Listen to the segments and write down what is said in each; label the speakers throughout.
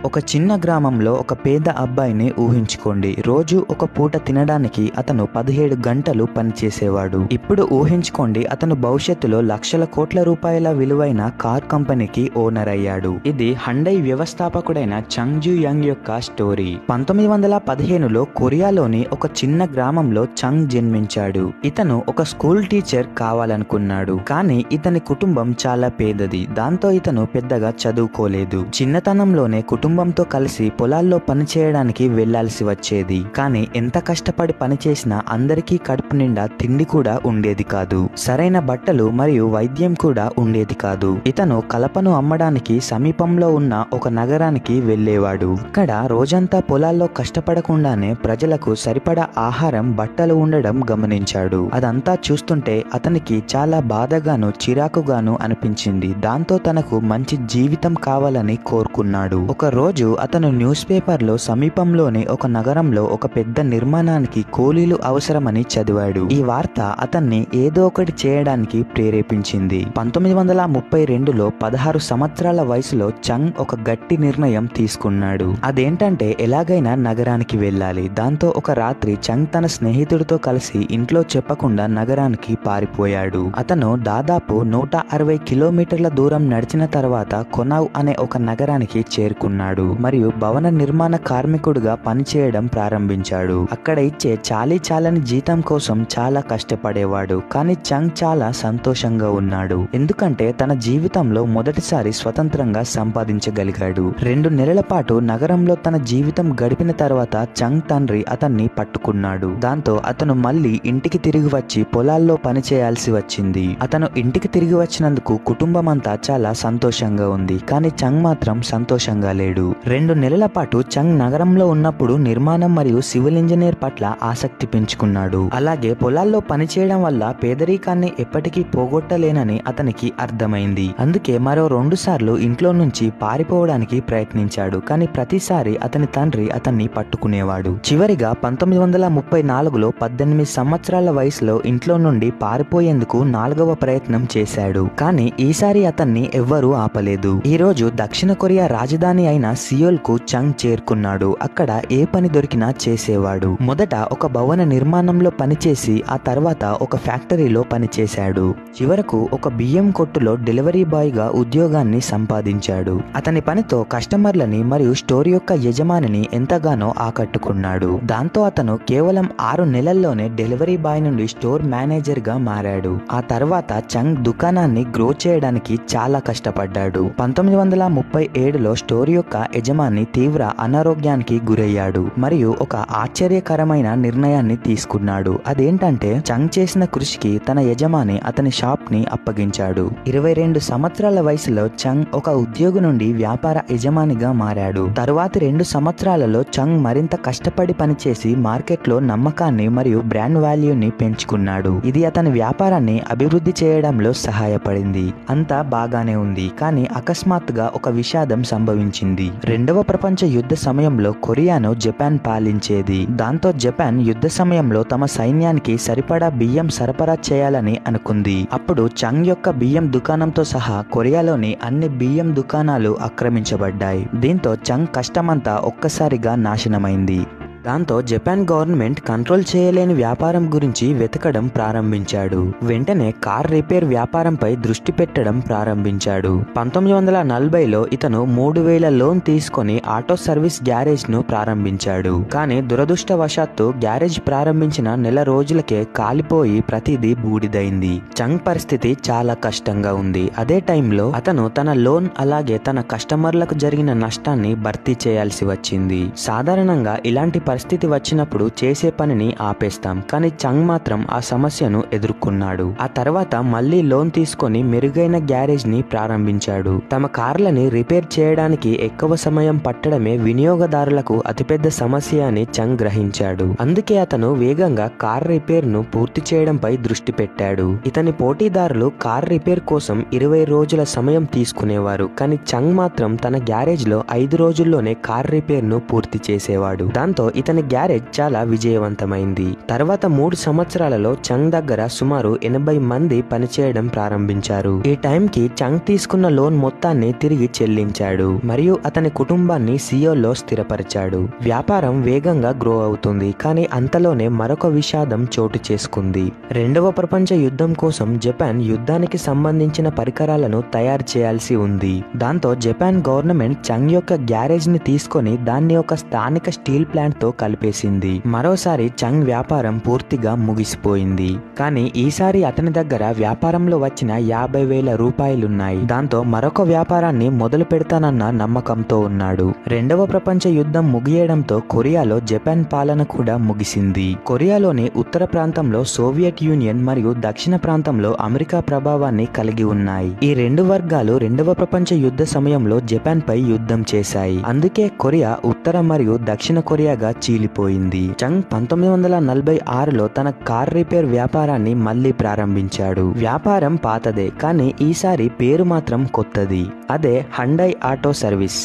Speaker 1: ఒక చిన్న గ్రామంలో ఒక పేద అబ్బాయిని ఊహించుకోండి. రోజు ఒక పూట తినడానికి అతను 17 గంటలు పనిచేసేవాడు. ఇప్పుడు ఊహించుకోండి, అతను భవిష్యత్తులో లక్షల కోట్ల రూపాయల విలువైన కార్ కంపెనీకి ఓనర్ అయ్యాడు. ఇది హండై వ్యవస్థాపకుడైన చంగ్ జూ యంగ్ యొక్క స్టోరీ. 1915లో కొరియాలోని ఒక చిన్న గ్రామంలో చంగ్ జన్మించాడు. ఇతను ఒక స్కూల్ టీచర్ కావాలనుకున్నాడు, కానీ ఇతని కుటుంబం చాలా పేదది. దాంతో ఇతను పెద్దగా చదువుకోలేదు. చిన్నతనంలోనే కుటుంబంతో కలిసి పొలాల్లో పనిచేయడానికి వెళ్లాల్సి వచ్చేది. కానీ ఎంత కష్టపడి పనిచేసినా అందరికీ కడుపు నిండా తిండి కూడా ఉండేది కాదు. సరైన బట్టలు మరియు వైద్యం కూడా ఉండేది కాదు. ఇతను కలపను అమ్మడానికి సమీపంలో ఉన్న ఒక నగరానికి వెళ్లేవాడు. ఇక్కడ రోజంతా పొలాల్లో కష్టపడకుండానే ప్రజలకు సరిపడా ఆహారం, బట్టలు ఉండడం గమనించాడు. అదంతా చూస్తుంటే అతనికి చాలా బాధగాను చిరాకుగాను అనిపించింది. దాంతో తనకు మంచి జీవితం కావాలని కోరుకున్నాడు. ఒక రోజు అతను న్యూస్ పేపర్లో సమీపంలోని ఒక నగరంలో ఒక పెద్ద నిర్మాణానికి కూలీలు అవసరమని చదివాడు. ఈ వార్త అతన్ని ఏదో ఒకటి చేయడానికి ప్రేరేపించింది. 1932లో 16 సంవత్సరాల వయసులో చంగ్ ఒక గట్టి నిర్ణయం తీసుకున్నాడు. అదేంటంటే ఎలాగైనా నగరానికి వెళ్ళాలి. దాంతో ఒక రాత్రి చంగ్ తన స్నేహితుడితో కలిసి ఇంట్లో చెప్పకుండా నగరానికి పారిపోయాడు. అతను దాదాపు 160 కిలోమీటర్ల దూరం నడిచిన తర్వాత కొనావ్ అనే ఒక నగరానికి చేరుకున్నాడు మరియు భవన నిర్మాణ కార్మికుడిగా పనిచేయడం ప్రారంభించాడు. అక్కడ ఇచ్చే చాలని జీతం కోసం చాలా కష్టపడేవాడు. కానీ చంగ్ చాలా సంతోషంగా ఉన్నాడు, ఎందుకంటే తన జీవితంలో మొదటిసారి స్వతంత్రంగా సంపాదించగలిగాడు. 2 నెలల పాటు నగరంలో తన జీవితం గడిపిన తర్వాత చంగ్ తండ్రి అతన్ని పట్టుకున్నాడు. దాంతో అతను మళ్ళీ ఇంటికి తిరిగి వచ్చి పొలాల్లో పనిచేయాల్సి వచ్చింది. అతను ఇంటికి తిరిగి వచ్చినందుకు కుటుంబం అంతా చాలా సంతోషంగా ఉంది, కానీ చంగ్ మాత్రం సంతోషంగా లేడు. 2 నెలల పాటు చంగ్ నగరంలో ఉన్నప్పుడు నిర్మాణం మరియు సివిల్ ఇంజనీర్ పట్ల ఆసక్తి పెంచుకున్నాడు. అలాగే పొలాల్లో పనిచేయడం వల్ల పేదరికాన్ని ఎప్పటికీ పోగొట్టలేనని అతనికి అర్థమైంది. అందుకే మరో 2 సార్లు ఇంట్లో నుంచి పారిపోవడానికి ప్రయత్నించాడు. కానీ ప్రతిసారి అతని తండ్రి అతన్ని పట్టుకునేవాడు. చివరిగా 1934లో 18 సంవత్సరాల వయసులో ఇంట్లో నుండి పారిపోయేందుకు 4వ ప్రయత్నం చేశాడు. కానీ ఈసారి అతన్ని ఎవ్వరూ ఆపలేదు. ఈ రోజు దక్షిణ కొరియా రాజధాని అయిన సియోల్ కు చంగ్ చేరుకున్నాడు. అక్కడ ఏ పని దొరికినా చేసేవాడు. మొదట ఒక భవన నిర్మాణంలో పనిచేసి ఆ తర్వాత ఒక ఫ్యాక్టరీలో పనిచేశాడు. చివరకు ఒక బియ్యం కొట్టులో డెలివరీ బాయ్ గా ఉద్యోగాన్ని సంపాదించాడు. అతని పనితో కస్టమర్లని మరియు స్టోర్ యొక్క యజమానిని ఎంతగానో ఆకట్టుకున్నాడు. దాంతో అతను కేవలం 6 నెలల్లోనే డెలివరీ బాయ్ నుండి స్టోర్ మేనేజర్ గా మారాడు. ఆ తర్వాత చంగ్ దుకాణాన్ని గ్రో చేయడానికి చాలా కష్టపడ్డాడు. 1937లో స్టోర్ యొక్క యజమాని తీవ్ర అనారోగ్యానికి గురయ్యాడు మరియు ఒక ఆశ్చర్యకరమైన నిర్ణయాన్ని తీసుకున్నాడు. అదేంటంటే చంగ్ చేసిన కృషికి తన యజమాని అతని షాప్ ని అప్పగించాడు. 22 సంవత్సరాల వయసులో చంగ్ ఒక ఉద్యోగి నుండి వ్యాపార యజమానిగా మారాడు. తరువాతి 2 సంవత్సరాలలో చంగ్ మరింత కష్టపడి పనిచేసి మార్కెట్లో నమ్మకాన్ని మరియు బ్రాండ్ వాల్యూని పెంచుకున్నాడు. ఇది అతని వ్యాపారాన్ని అభివృద్ధి చేయడంలో సహాయపడింది. అంతా బాగానే ఉంది, కానీ అకస్మాత్తుగా ఒక విషాదం సంభవించింది. 2వ ప్రపంచ యుద్ధ సమయంలో కొరియాను జపాన్ పాలించేది. దాంతో జపాన్ యుద్ధ సమయంలో తమ సైన్యానికి సరిపడా బియ్యం సరఫరా చేయాలని అనుకుంది. అప్పుడు చంగ్ యొక్క బియ్యం దుకాణంతో సహా కొరియాలోని అన్ని బియ్యం దుకాణాలు ఆక్రమించబడ్డాయి. దీంతో చంగ్ కష్టమంతా ఒక్కసారిగా నాశనమైంది. దాంతో జపాన్ గవర్నమెంట్ కంట్రోల్ చేయలేని వ్యాపారం గురించి వెతకడం ప్రారంభించాడు. వెంటనే కార్ రిపేర్ వ్యాపారంపై దృష్టి పెట్టడం ప్రారంభించాడు. 1940లో ఇతను 3000 లోన్ తీసుకొని ఆటో సర్వీస్ గ్యారేజ్ ను ప్రారంభించాడు. కానీ దురదృష్టవశాత్తు గ్యారేజ్ ప్రారంభించిన నెల రోజులకే కాలిపోయి ప్రతిదీ బూడిదైంది. చంగ్ పరిస్థితి చాలా కష్టంగా ఉంది. అదే టైంలో అతను తన లోన్ అలాగే తన కస్టమర్లకు జరిగిన నష్టాన్ని భర్తీ చేయాల్సి వచ్చింది. సాధారణంగా ఇలాంటి పరిస్థితి వచ్చినప్పుడు చేసే పనిని ఆపేస్తాం, కానీ చంగ్ మాత్రం ఆ సమస్యను ఎదుర్కొన్నాడు. ఆ తర్వాత మళ్లీ లోన్ తీసుకొని మెరుగైన గ్యారేజ్ ని ప్రారంభించాడు. తమ కార్లని రిపేర్ చేయడానికి ఎక్కువ సమయం పట్టడమే వినియోగదారులకు అతిపెద్ద సమస్య అని చంగ్ గ్రహించాడు. అందుకే అతను వేగంగా కార్ రిపేర్ ను పూర్తి చేయడంపై దృష్టి పెట్టాడు. ఇతని పోటీదారులు కార్ రిపేర్ కోసం 20 రోజుల సమయం తీసుకునేవారు, కానీ చంగ్ మాత్రం తన గ్యారేజ్ లో 5 రోజుల్లోనే కార్ రిపేర్ ను పూర్తి చేసేవాడు. దాంతో
Speaker 2: ఇతని గ్యారేజ్ చాలా విజయవంతమైంది. తర్వాత 3 సంవత్సరాలలో చంగ్ దగ్గర సుమారు 80 మంది పనిచేయడం ప్రారంభించారు. ఈ టైంకి చంగ్ తీసుకున్న లోన్ మొత్తాన్ని తిరిగి చెల్లించాడు మరియు అతని కుటుంబాన్ని సియోల్లో స్థిరపరిచాడు. వ్యాపారం వేగంగా గ్రో అవుతుంది, కానీ అంతలోనే మరొక విషాదం చోటు చేసుకుంది. రెండవ ప్రపంచ యుద్ధం కోసం జపాన్ యుద్ధానికి సంబంధించిన పరికరాలను తయారు చేయాల్సి ఉంది. దాంతో జపాన్ గవర్నమెంట్ చంగ్ యొక్క గ్యారేజ్ ని తీసుకొని దాన్ని ఒక స్థానిక స్టీల్ ప్లాంట్ తో కలిపేసింది. మరోసారి చంగ్ వ్యాపారం పూర్తిగా ముగిసిపోయింది. కానీ ఈసారి అతని దగ్గర వ్యాపారంలో వచ్చిన 50,000 రూపాయలున్నాయి. దాంతో మరొక వ్యాపారాన్ని మొదలు పెడతానన్న నమ్మకంతో ఉన్నాడు. రెండవ ప్రపంచ యుద్ధం ముగియడంతో కొరియాలో జపాన్ పాలన కూడా ముగిసింది. కొరియాలోని ఉత్తర ప్రాంతంలో సోవియట్ యూనియన్ మరియు దక్షిణ ప్రాంతంలో అమెరికా ప్రభావాన్ని కలిగి ఉన్నాయి. ఈ 2 వర్గాలు రెండవ ప్రపంచ యుద్ధ సమయంలో జపాన్ పై యుద్ధం చేశాయి. అందుకే కొరియా ఉత్తర మరియు దక్షిణ కొరియాగా చీలిపోయింది. చంగ్ 1946లో తన కార్ రిపేర్ వ్యాపారాన్ని మళ్లీ ప్రారంభించాడు. వ్యాపారం పాతదే, కానీ ఈసారి పేరు మాత్రం కొత్తది. అదే హండై ఆటో సర్వీస్.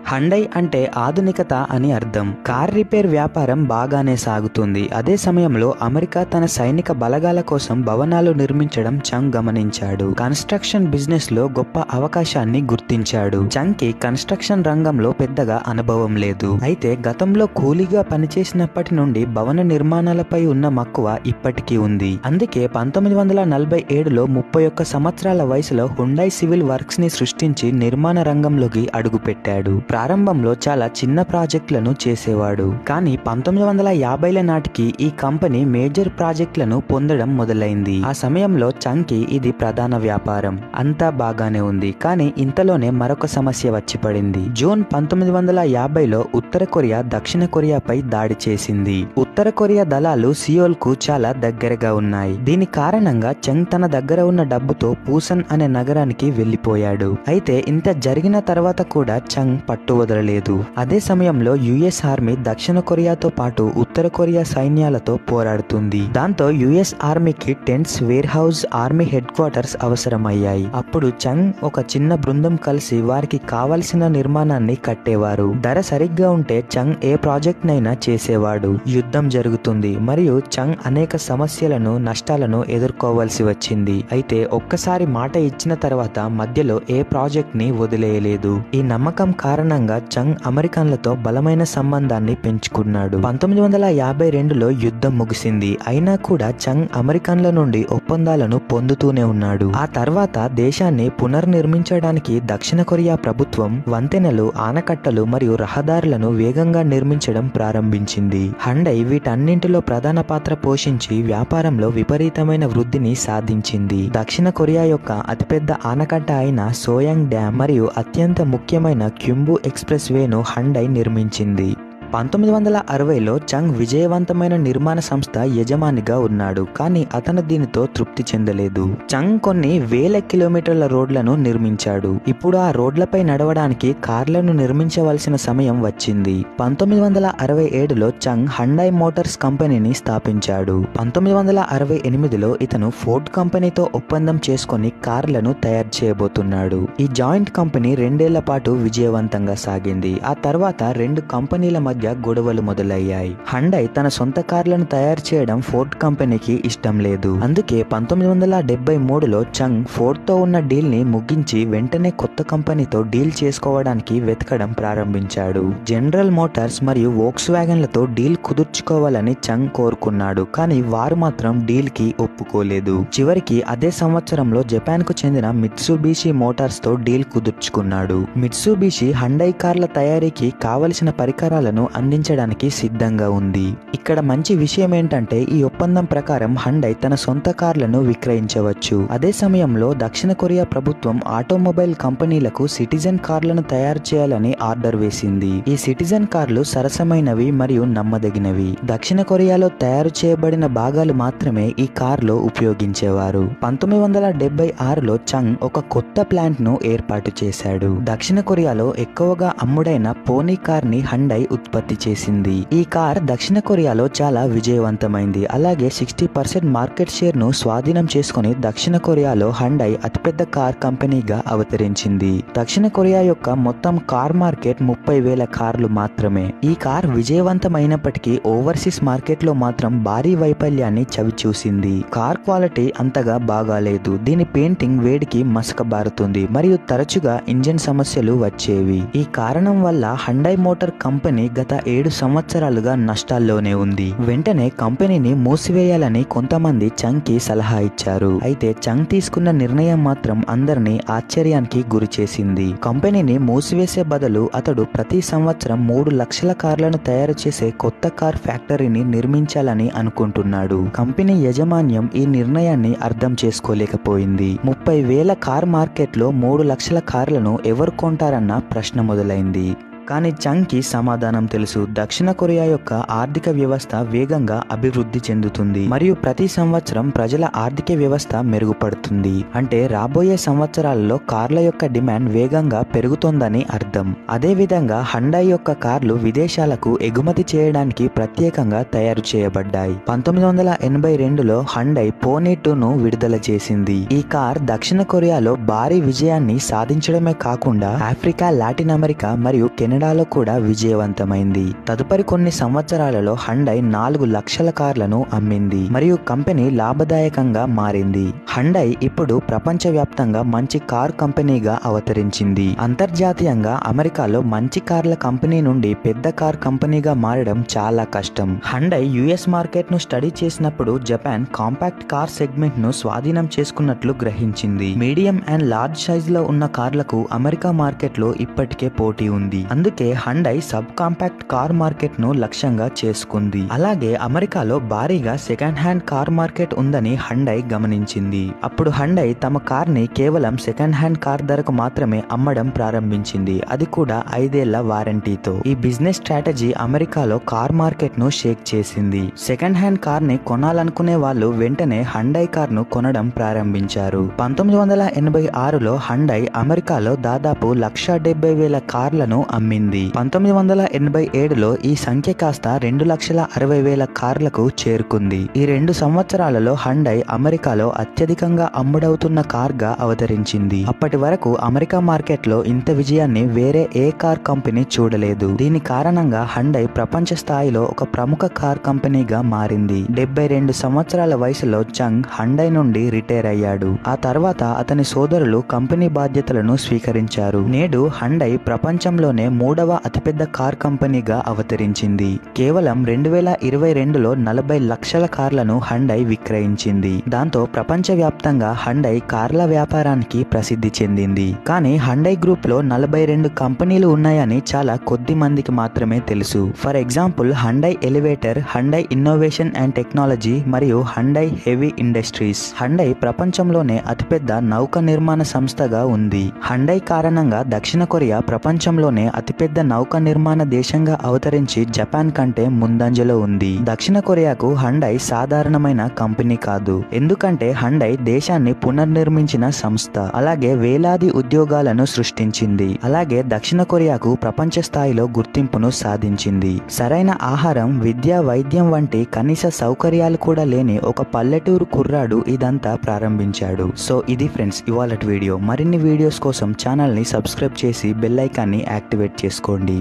Speaker 2: హండై అంటే ఆధునికత అని అర్థం. కార్ రిపేర్ వ్యాపారం బాగానే సాగుతుంది. అదే సమయంలో అమెరికా తన సైనిక బలగాల కోసం భవనాలు నిర్మించడం చంగ్ గమనించాడు. కన్స్ట్రక్షన్ బిజినెస్ లో గొప్ప అవకాశాన్ని గుర్తించాడు. చంగ్ కి కన్స్ట్రక్షన్ రంగంలో పెద్దగా అనుభవం లేదు. అయితే గతంలో కూలీగా పనిచేసినప్పటి నుండి భవన నిర్మాణాలపై ఉన్న మక్కువ ఇప్పటికీ ఉంది. అందుకే 1947లో 31 సంవత్సరాల వయసులో హుండై సివిల్ వర్క్స్ ని సృష్టించి నిర్మాణ రంగంలోకి అడుగుపెట్టాడు. ప్రారంభంలో చాలా చిన్న ప్రాజెక్టులను చేసేవాడు, కానీ 1950ల నాటికి ఈ కంపెనీ మేజర్ ప్రాజెక్టులను పొందడం మొదలైంది. ఆ సమయంలో చంగ్ కి ఇది ప్రధాన వ్యాపారం. అంతా బాగానే ఉంది, కానీ ఇంతలోనే మరొక సమస్య వచ్చి పడింది. జూన్ 1950లో ఉత్తర కొరియా దక్షిణ కొరియాపై దాడి చేసింది. ఉత్తర కొరియా దళాలు సియోల్ కు చాలా దగ్గరగా ఉన్నాయి. దీని కారణంగా చంగ్ తన దగ్గర ఉన్న డబ్బుతో పూసన్ అనే నగరానికి వెళ్లిపోయాడు. అయితే ఇంత జరిగిన తర్వాత కూడా చంగ్ పట్టు వదలలేదు. అదే సమయంలో యుఎస్ ఆర్మీ దక్షిణ కొరియాతో పాటు ఉత్తర కొరియా సైన్యాలతో పోరాడుతుంది. దాంతో యుఎస్ ఆర్మీకి tents, warehouse, army headquarters అవసరమయ్యాయి. అప్పుడు చంగ్ ఒక చిన్న బృందం కలిసి వారికి కావలసిన నిర్మాణాన్ని కట్టేవారు. ధర సరిగ్గా ఉంటే చంగ్ ఏ ప్రాజెక్ట్ నైనా చేసేవాడు. యుద్ధం జరుగుతుంది మరియు చంగ్ అనేక సమస్యలను, నష్టాలను ఎదుర్కోవాల్సి వచ్చింది. అయితే ఒక్కసారి మాట ఇచ్చిన తర్వాత మధ్యలో ఏ ప్రాజెక్ట్ ని వదిలేయలేదు. ఈ నమ్మకం కారణంగా చంగ్ అమెరికన్లతో బలమైన సంబంధాన్ని పెంచుకున్నాడు. 1952లో యుద్ధం ముగిసింది. అయినా కూడా చంగ్ అమెరికన్ల నుండి ఒప్పందాలను పొందుతూనే ఉన్నాడు. ఆ తర్వాత దేశాన్ని పునర్నిర్మించడానికి దక్షిణ కొరియా ప్రభుత్వం వంతెనలు, ఆనకట్టలు మరియు రహదారులను వేగంగా నిర్మించడం ప్రారంభించింది. హండై వీటన్నింటిలో ప్రధాన పాత్ర పోషించి వ్యాపారంలో విపరీతమైన వృద్ధిని సాధించింది. దక్షిణ కొరియా యొక్క అతిపెద్ద ఆనకట్ట అయిన సోయాంగ్ డ్యామ్ మరియు అత్యంత ముఖ్యమైన క్యుంబు ఎక్స్ప్రెస్ వేను హండై నిర్మించింది. 1960లో చంగ్ విజయవంతమైన నిర్మాణ సంస్థ యజమానిగా ఉన్నాడు, కానీ అతను దీనితో తృప్తి చెందలేదు. చంగ్ కొన్ని వేల కిలోమీటర్ల రోడ్లను నిర్మించాడు. ఇప్పుడు ఆ రోడ్లపై నడవడానికి కార్లను నిర్మించవలసిన సమయం వచ్చింది. 1967లో చంగ్ హండై మోటార్స్ కంపెనీని స్థాపించాడు. 1968లో ఇతను ఫోర్డ్ కంపెనీతో ఒప్పందం చేసుకుని కార్లను తయారు చేయబోతున్నాడు. ఈ జాయింట్ కంపెనీ 2 ఏళ్ల పాటు విజయవంతంగా సాగింది. ఆ తర్వాత 2 కంపెనీల మధ్య గొడవలు మొదలయ్యాయి. హండై తన సొంత కార్లను తయారు చేయడం ఫోర్డ్ కంపెనీకి ఇష్టం లేదు. అందుకే 1973లో చంగ్ ఫోర్డ్ తో ఉన్న డీల్ ని ముగించి వెంటనే కొత్త కంపెనీతో డీల్ చేసుకోవడానికి వెతకడం ప్రారంభించాడు. జనరల్ మోటార్స్ మరియు వోక్స్ వ్యాగన్లతో డీల్ కుదుర్చుకోవాలని చంగ్ కోరుకున్నాడు, కానీ వారు మాత్రం డీల్ కి ఒప్పుకోలేదు. చివరికి అదే సంవత్సరంలో జపాన్ కు చెందిన మిత్సుబిషి మోటార్స్ తో డీల్ కుదుర్చుకున్నాడు. మిత్సుబిషి హండై కార్ల తయారీకి కావలసిన పరికరాలను అందించడానికి సిద్ధంగా ఉంది. ఇక్కడ మంచి విషయం ఏంటంటే ఈ ఒప్పందం ప్రకారం హండై తన సొంత కార్లను విక్రయించవచ్చు. అదే సమయంలో దక్షిణ కొరియా ప్రభుత్వం ఆటోమొబైల్ కంపెనీలకు సిటిజన్ కార్లను తయారు చేయాలని ఆర్డర్ వేసింది. ఈ సిటిజన్ కార్లు సరసమైనవి మరియు నమ్మదగినవి. దక్షిణ కొరియాలో తయారు చేయబడిన భాగాలు మాత్రమే ఈ కార్లో ఉపయోగించేవారు. 1976లో చంగ్ ఒక కొత్త ప్లాంట్ ను ఏర్పాటు చేశాడు. దక్షిణ కొరియాలో ఎక్కువగా అమ్ముడైన పోనీ కార్ ని హండై ఉత్పత్తి
Speaker 1: ఉత్పత్తి చేసింది. ఈ కార్ దక్షిణ కొరియాలో చాలా విజయవంతమైంది. అలాగే 60% మార్కెట్ షేర్ ను స్వాధీనం చేసుకుని దక్షిణ కొరియాలో హండై అతిపెద్ద కార్ కంపెనీగా అవతరించింది. దక్షిణ కొరియా యొక్క మొత్తం కార్ మార్కెట్ 30,000 కార్లు మాత్రమే. ఈ కార్ విజయవంతమైనప్పటికీ ఓవర్సీస్ మార్కెట్ లో మాత్రం భారీ వైఫల్యాన్ని చవిచూసింది. కార్ క్వాలిటీ అంతగా బాగాలేదు. దీని పెయింటింగ్ వేడికి మసకబారుతుంది మరియు తరచుగా ఇంజిన్ సమస్యలు వచ్చేవి. ఈ కారణం వల్ల హండై మోటార్ కంపెనీ గత 7 సంవత్సరాలుగా నష్టాల్లోనే ఉంది. వెంటనే కంపెనీని మూసివేయాలని కొంతమంది చంగ్ కి సలహా ఇచ్చారు. అయితే చంగ్ తీసుకున్న నిర్ణయం మాత్రం అందరినీ ఆశ్చర్యానికి గురి చేసింది. కంపెనీని మూసివేసే బదులు అతడు ప్రతి సంవత్సరం 3 లక్షల కార్లను తయారు చేసే కొత్త కార్ ఫ్యాక్టరీని నిర్మించాలని అనుకుంటున్నాడు. కంపెనీ యాజమాన్యం ఈ నిర్ణయాన్ని అర్థం చేసుకోలేకపోయింది. 30,000 కార్ మార్కెట్లో 3 లక్షల కార్లను ఎవరు కొంటారన్న ప్రశ్న మొదలైంది. కానీ చంగ్ కి సమాధానం తెలుసు. దక్షిణ కొరియా యొక్క ఆర్థిక వ్యవస్థ వేగంగా అభివృద్ధి చెందుతుంది మరియు ప్రతి సంవత్సరం ప్రజల ఆర్థిక వ్యవస్థ మెరుగుపడుతుంది. అంటే రాబోయే సంవత్సరాలలో కార్ల యొక్క డిమాండ్ వేగంగా పెరుగుతోందని అర్థం. అదే విధంగా హండై యొక్క కార్లు విదేశాలకు ఎగుమతి చేయడానికి ప్రత్యేకంగా తయారు చేయబడ్డాయి. 1982లో హండై పోనీ 2ను విడుదల చేసింది. ఈ కార్ దక్షిణ కొరియాలో భారీ విజయాన్ని సాధించడమే కాకుండా ఆఫ్రికా, లాటిన్ అమెరికా మరియు కెనడాలో కూడా విజయవంతమైంది. తదుపరి కొన్ని సంవత్సరాలలో హండై 4 లక్షల కార్లను అమ్మింది మరియు కంపెనీ లాభదాయకంగా మారింది. హండై ఇప్పుడు ప్రపంచవ్యాప్తంగా మంచి కార్ కంపెనీగా అవతరించింది. అంతర్జాతీయంగా అమెరికాలో మంచి కార్ల కంపెనీ నుండి పెద్ద కార్ కంపెనీగా మారడం చాలా కష్టం. హండై యుఎస్ మార్కెట్ ను స్టడీ చేసినప్పుడు జపాన్ కాంపాక్ట్ కార్ సెగ్మెంట్ ను స్వాధీనం చేసుకున్నట్లు గ్రహించింది. మీడియం అండ్ లార్జ్ సైజ్ లో ఉన్న కార్లకు అమెరికా మార్కెట్ లో ఇప్పటికే పోటీ ఉంది. అందుకే హండై సబ్ కాంపాక్ట్ కార్ మార్కెట్ ను లక్ష్యంగా చేసుకుంది. అలాగే అమెరికాలో భారీగా సెకండ్ హ్యాండ్ కార్ మార్కెట్ ఉందని హండై గమనించింది. అప్పుడు హండై తమ కార్ ని కేవలం సెకండ్ హ్యాండ్ కార్ ధరకు మాత్రమే అమ్మడం ప్రారంభించింది. అది కూడా 5 ఏళ్ల వారంటీతో. ఈ బిజినెస్ స్ట్రాటజీ అమెరికాలో కార్ మార్కెట్ ను షేక్ చేసింది. సెకండ్ హ్యాండ్ కార్ ని కొనాలనుకునే వాళ్ళు వెంటనే హండై కార్ ను కొనడం ప్రారంభించారు. 1986లో హండై అమెరికాలో దాదాపు 1,70,000 కార్లను అమ్మింది. 1987లో ఈ సంఖ్య కాస్త 2,60,000 కార్లకు చేరుకుంది. ఈ 2 సంవత్సరాలలో హండై అమెరికాలో అత్యధికంగా అమ్ముడవుతున్న కార్ గా అవతరించింది. అప్పటి వరకు అమెరికా మార్కెట్ లో ఇంత విజయాన్ని వేరే ఏ కార్ కంపెనీ చూడలేదు. దీని కారణంగా హండై ప్రపంచ స్థాయిలో ఒక ప్రముఖ కార్ కంపెనీగా మారింది. 72 సంవత్సరాల వయసులో చంగ్ హండై నుండి రిటైర్ అయ్యాడు. ఆ తర్వాత అతని సోదరులు కంపెనీ బాధ్యతలను స్వీకరించారు. నేడు హండై ప్రపంచంలోనే 3వ అతిపెద్ద కార్ కంపెనీగా అవతరించింది. కేవలం 2022లో 40 లక్షల కార్లను హండై విక్రయించింది. దాంతో ప్రపంచవ్యాప్తంగా హండై కార్ల వ్యాపారానికి ప్రసిద్ధి చెందింది. కానీ హండై గ్రూప్ లో 42 కంపెనీలు ఉన్నాయని చాలా కొద్ది మందికి మాత్రమే తెలుసు. For example Hyundai elevator, Hyundai innovation and technology మరియు హండై హెవీ ఇండస్ట్రీస్. హండై ప్రపంచంలోనే అతిపెద్ద నౌక నిర్మాణ సంస్థగా ఉంది. హండై కారణంగా దక్షిణ కొరియా ప్రపంచంలోనే అతిపెద్ద నౌక నిర్మాణ దేశంగా అవతరించి జపాన్ కంటే ముందంజలో ఉంది. దక్షిణ కొరియాకు హండై సాధారణమైన కంపెనీ కాదు. ఎందుకంటే హండై దేశాన్ని పునర్నిర్మించిన సంస్థ. అలాగే వేలాది ఉద్యోగాలను సృష్టించింది. అలాగే దక్షిణ కొరియాకు ప్రపంచ స్థాయిలో గుర్తింపును సాధించింది. సరైన ఆహారం, విద్య, వైద్యం వంటి కనీస సౌకర్యాలు కూడా లేని ఒక పల్లెటూరు కుర్రాడు ఇదంతా ప్రారంభించాడు. సో ఇది ఫ్రెండ్స్ ఇవాళటి వీడియో. మరిన్ని వీడియోస్ కోసం ఛానల్ ని సబ్స్క్రైబ్ చేసి బెల్ ఐకాన్ని యాక్టివేట్ చేసుకోండి.